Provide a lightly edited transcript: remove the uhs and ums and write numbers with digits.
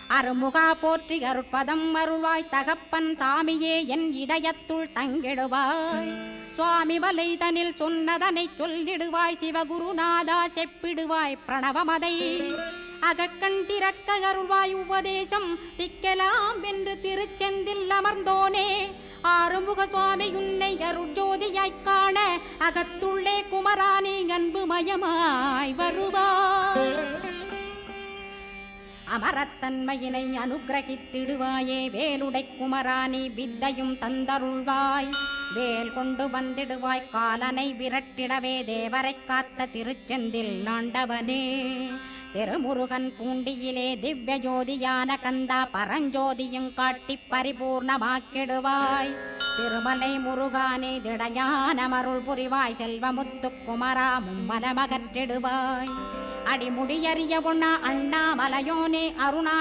அருமுகா போற்றி அருட்பதம் அருள்வாய் தகப்பன் சாமியே என் இதயத்துள் தங்கிடுவாய் சுவாமி வலைதனில் சொன்னதனை சொல்லிடுவாய் சிவகுருநாதா செப்பிடுவாய் பிரணவமதை அகக்கண் திறக்க அருள்வாய் உபதேசம் திக்கலாம் என்று திருச்செந்தில் அமர்ந்தோனே ஆறுமுக சுவாமி உன்னை அருட்ஜோதியாய்க் காண அகத்துள்ளே குமராணி அன்புமயமாய் வருவாய் அமரத்தன்மையினை அனுகிரகித்திடுவாயே வேலுடை குமராணி வித்தையும் தந்தருள்வாய் வேல் கொண்டு வந்திடுவாய் காலனை விரட்டிடவே தேவரை காத்த திருச்செந்தில் ஆண்டவனே திருமுருகன் பூண்டியிலே திவ்ய ஜோதியான கந்தா பரஞ்சோதியும் காட்டி பரிபூர்ணமாக்கிடுவாய் திருமலை முருகானே திடையான மருள் புரிவாய் செல்வமுத்து குமரா மும்மலமகற்றிடுவாய் அடிமுடியறிய உண்ணா அண்ணாமலையோனே அருணா